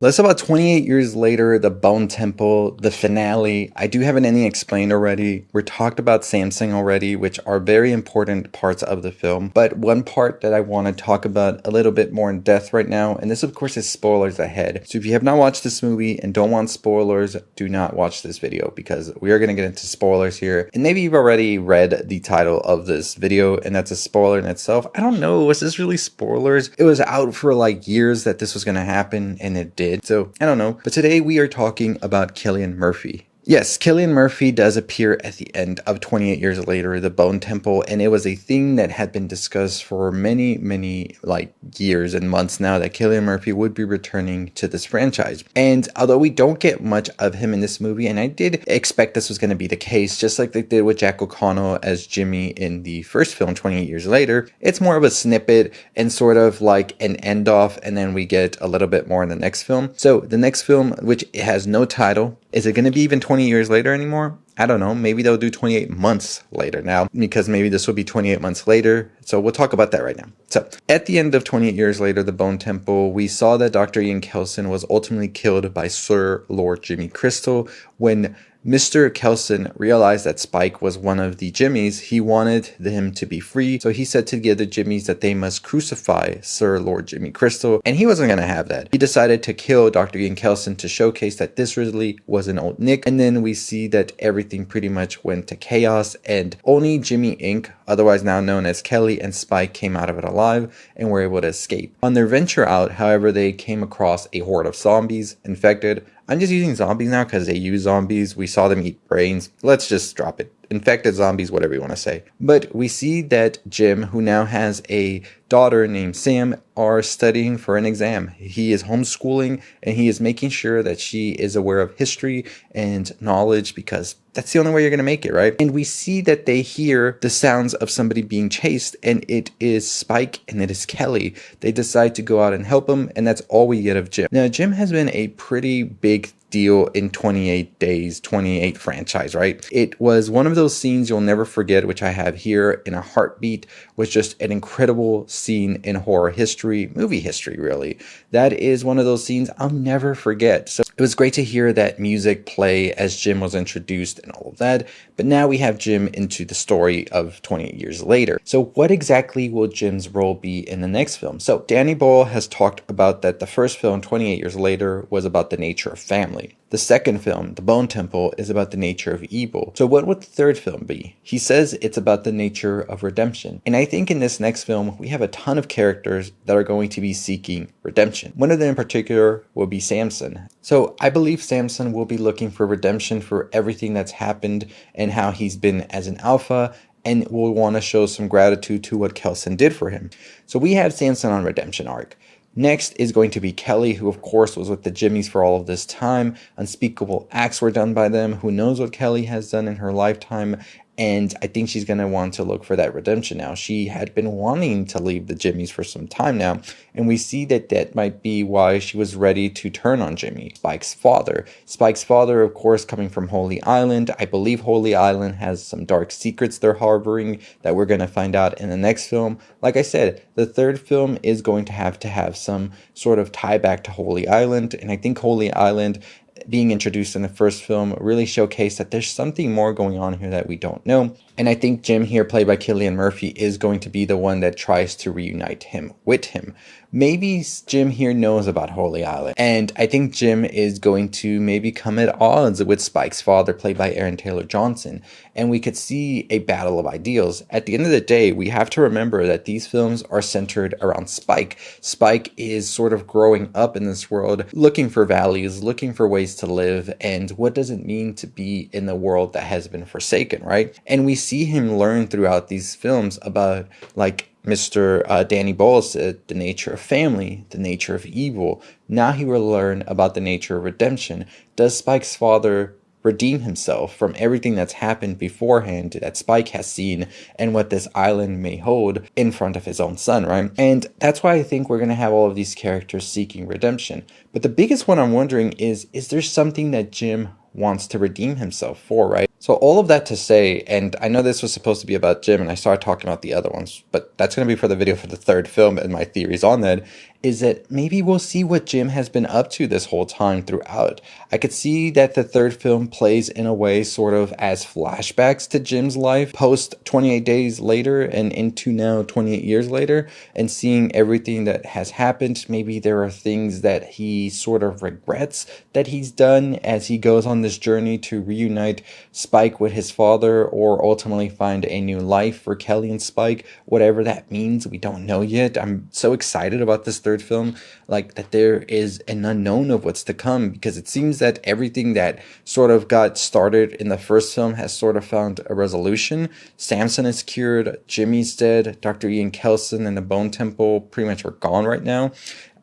Less about 28 years later, the Bone Temple, the finale. I do have an ending explained already. We talked about Samson already, which are very important parts of the film. But one part that I want to talk about a little bit more in depth right now, and this of course is spoilers ahead. So if you have not watched this movie and don't want spoilers, do not watch this video because we are going to get into spoilers here. And maybe you've already read the title of this video and that's a spoiler in itself. I don't know, was this really spoilers? It was out for like years that this was going to happen and it did. So I don't know, but today we are talking about Cillian Murphy. Yes, Cillian Murphy does appear at the end of 28 years later, the Bone Temple, and it was a thing that had been discussed for many like years and months now that Cillian Murphy would be returning to this franchise. And although we don't get much of him in this movie, and I did expect this was going to be the case, just like they did with Jack O'Connell as Jimmy in the first film 28 years later, it's more of a snippet and sort of like an end off, and then we get a little bit more in the next film. So the next film, which has no title, is it going to be even 20 years later anymore? I don't know. Maybe they'll do 28 months later now, because maybe this will be 28 months later. So we'll talk about that right now. So at the end of 28 years later, the Bone Temple, we saw that Dr. Ian Kelson was ultimately killed by Sir Lord Jimmy Crystal. When Mr. Kelson realized that Spike was one of the Jimmys, he wanted him to be free. So he said to the other Jimmys that they must crucify Sir Lord Jimmy Crystal, and he wasn't going to have that. He decided to kill Dr. Ian Kelson to showcase that this really was an old Nick. And then we see that everything pretty much went to chaos, and only Jimmy Inc., otherwise now known as Kelly, and Spike came out of it alive and were able to escape. On their venture out, however, they came across a horde of zombies, infected. I'm just using zombies now because they use zombies. We saw them eat brains. Let's just drop it. Infected zombies, whatever you want to say. But we see that Jim, who now has a daughter named Sam, are studying for an exam. He is homeschooling and he is making sure that she is aware of history and knowledge, because that's the only way you're going to make it, right? And we see that they hear the sounds of somebody being chased, and it is Spike and it is Kelly. They decide to go out and help him, and that's all we get of Jim. Now, Jim has been a pretty big deal in 28 days, 28 franchise, right? It was one of those scenes you'll never forget, which I have here in a heartbeat, was just an incredible scene in horror history, movie history, really. That is one of those scenes I'll never forget. So it was great to hear that music play as Jim was introduced and all of that. But now we have Jim into the story of 28 years later. So what exactly will Jim's role be in the next film? So Danny Boyle has talked about that the first film, 28 years later, was about the nature of family. The second film, The Bone Temple, is about the nature of evil. So what would the third film be? He says it's about the nature of redemption. And I think in this next film, we have a ton of characters that are going to be seeking redemption. One of them in particular will be Samson. So I believe Samson will be looking for redemption for everything that's happened and how he's been as an alpha, and will want to show some gratitude to what Kelson did for him. So we have Samson on redemption arc. Next is going to be Kelly, who of course was with the Jimmys for all of this time. Unspeakable acts were done by them. Who knows what Kelly has done in her lifetime? And I think she's going to want to look for that redemption now. She had been wanting to leave the Jimmys for some time now. And we see that that might be why she was ready to turn on Jimmy, Spike's father. Spike's father, of course, coming from Holy Island. I believe Holy Island has some dark secrets they're harboring that we're going to find out in the next film. Like I said, the third film is going to have some sort of tie back to Holy Island. And I think Holy Island, being introduced in the first film, really showcased that there's something more going on here that we don't know. And I think Jim here, played by Cillian Murphy, is going to be the one that tries to reunite him with him. Maybe Jim here knows about Holy Island. And I think Jim is going to maybe come at odds with Spike's father, played by Aaron Taylor Johnson. And we could see a battle of ideals. At the end of the day, we have to remember that these films are centered around Spike. Spike is sort of growing up in this world, looking for values, looking for ways to live, and what does it mean to be in the world that has been forsaken, right? And we see him learn throughout these films about, like Mr. Danny Boyle said, the nature of family, the nature of evil. Now he will learn about the nature of redemption. Does Spike's father redeem himself from everything that's happened beforehand that Spike has seen and what this island may hold in front of his own son, right? And that's why I think we're going to have all of these characters seeking redemption. But the biggest one I'm wondering is there something that Jim wants to redeem himself for, right? So all of that to say, and I know this was supposed to be about Jim and I started talking about the other ones, but that's going to be for the video for the third film and my theories on that, is that maybe we'll see what Jim has been up to this whole time throughout. I could see that the third film plays in a way sort of as flashbacks to Jim's life post 28 days later and into now 28 years later, and seeing everything that has happened. Maybe there are things that he sort of regrets that he's done as he goes on this journey to reunite Spike with his father, or ultimately find a new life for Kelly and Spike. Whatever that means, we don't know yet. I'm so excited about this third film, like that there is an unknown of what's to come, because it seems that everything that sort of got started in the first film has sort of found a resolution. Samson is cured, Jimmy's dead, Dr. Ian Kelson and the Bone Temple pretty much are gone right now,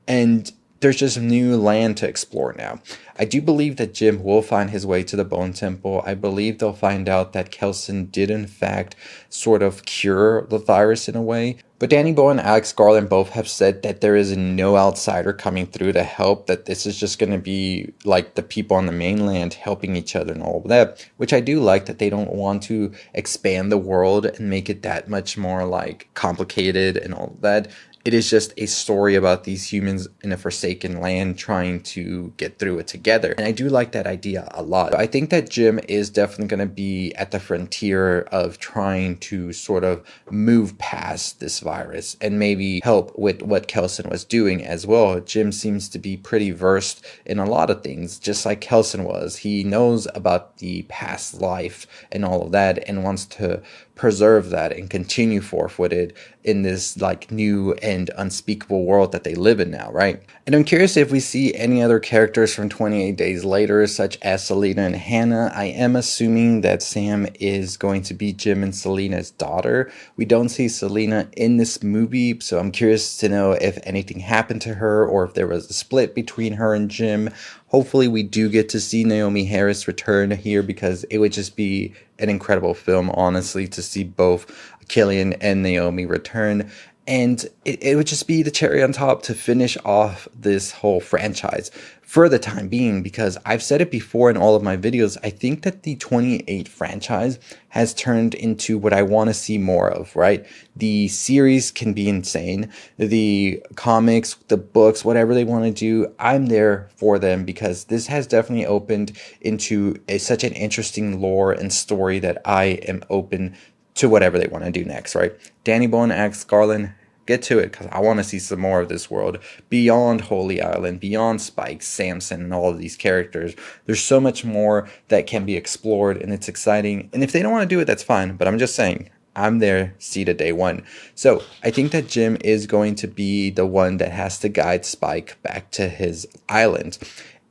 and there's just new land to explore now. I do believe that Jim will find his way to the Bone Temple. I believe they'll find out that Kelson did in fact sort of cure the virus in a way. But Danny Boyle and Alex Garland both have said that there is no outsider coming through to help, that this is just going to be like the people on the mainland helping each other and all of that, which I do like, that they don't want to expand the world and make it that much more like complicated and all of that. It is just a story about these humans in a forsaken land trying to get through it together. And I do like that idea a lot. I think that Jim is definitely going to be at the frontier of trying to sort of move past this virus and maybe help with what Kelson was doing as well. Jim seems to be pretty versed in a lot of things, just like Kelson was. He knows about the past life and all of that and wants to preserve that and continue forth with it in this like new and unspeakable world that they live in now, right? And I'm curious if we see any other characters from 28 Days Later, such as Selena and Hannah. I am assuming that Sam is going to be Jim and Selena's daughter. We don't see Selena in this movie, so I'm curious to know if anything happened to her or if there was a split between her and Jim. Hopefully we do get to see Naomi Harris return here, because it would just be an incredible film, honestly, to see both Killian and Naomi return. And it would just be the cherry on top to finish off this whole franchise for the time being, because I've said it before in all of my videos, I think that the 28 franchise has turned into what I want to see more of, right? The series can be insane. The comics, the books, whatever they want to do, I'm there for them, because this has definitely opened into such an interesting lore and story that I am open to whatever they want to do next, right? Danny Boyle and Alex Garland, get to it, because I want to see some more of this world beyond Holy Island, beyond Spike, Samson, and all of these characters. There's so much more that can be explored, and it's exciting. And if they don't want to do it, that's fine. But I'm just saying, I'm there, see to day one. So I think that Jim is going to be the one that has to guide Spike back to his island.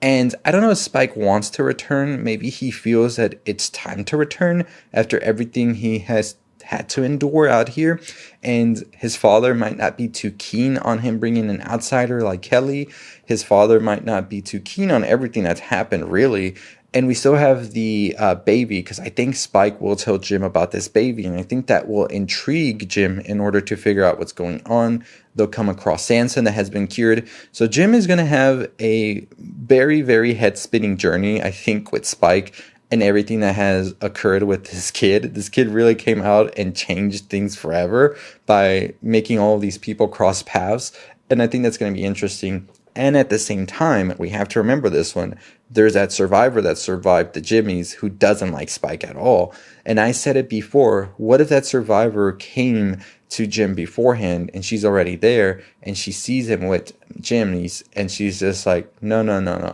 And I don't know if Spike wants to return. Maybe he feels that it's time to return after everything he has had to endure out here. And his father might not be too keen on him bringing an outsider like Kelly. His father might not be too keen on everything that's happened, really. And we still have the baby, because I think Spike will tell Jim about this baby, and I think that will intrigue Jim in order to figure out what's going on. They'll come across Samson that has been cured. So Jim is going to have a very, very head-spinning journey, I think, with Spike and everything that has occurred with this kid. This kid really came out and changed things forever by making all of these people cross paths, and I think that's going to be interesting. And at the same time, we have to remember this one. There's that survivor that survived the Jimmys who doesn't like Spike at all. And I said it before, what if that survivor came to Jim beforehand and she's already there and she sees him with Jimmys and she's just like, no,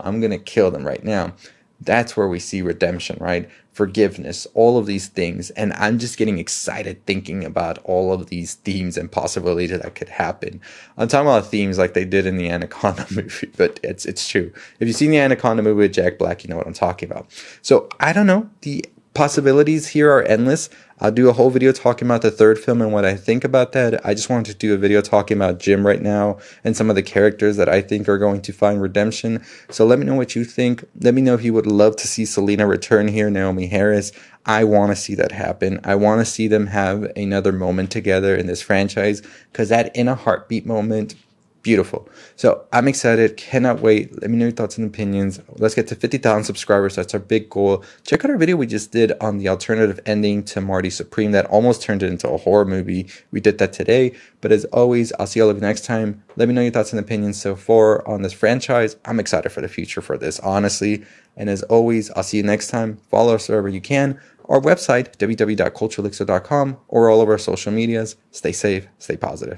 I'm going to kill them right now. That's where we see redemption, right? Forgiveness, all of these things. And I'm just getting excited thinking about all of these themes and possibilities that could happen. I'm talking about themes like they did in the Anaconda movie, but it's true. If you've seen the Anaconda movie with Jack Black, you know what I'm talking about. So I don't know. The possibilities here are endless. I'll do a whole video talking about the third film and what I think about that. I just wanted to do a video talking about Jim right now and some of the characters that I think are going to find redemption. So let me know what you think. Let me know if you would love to see Selena return here, Naomi Harris. I want to see that happen. I want to see them have another moment together in this franchise, because that In a Heartbeat moment Beautiful. So I'm excited. Cannot wait. Let me know your thoughts and opinions. Let's get to 50,000 subscribers. That's our big goal. Check out our video we just did on the alternative ending to Marty Supreme that almost turned it into a horror movie. We did that today. But as always, I'll see all of you next time. Let me know your thoughts and opinions so far on this franchise. I'm excited for the future for this, honestly. And as always, I'll see you next time. Follow us wherever you can. Our website, www.culturelixir.com, or all of our social medias. Stay safe. Stay positive.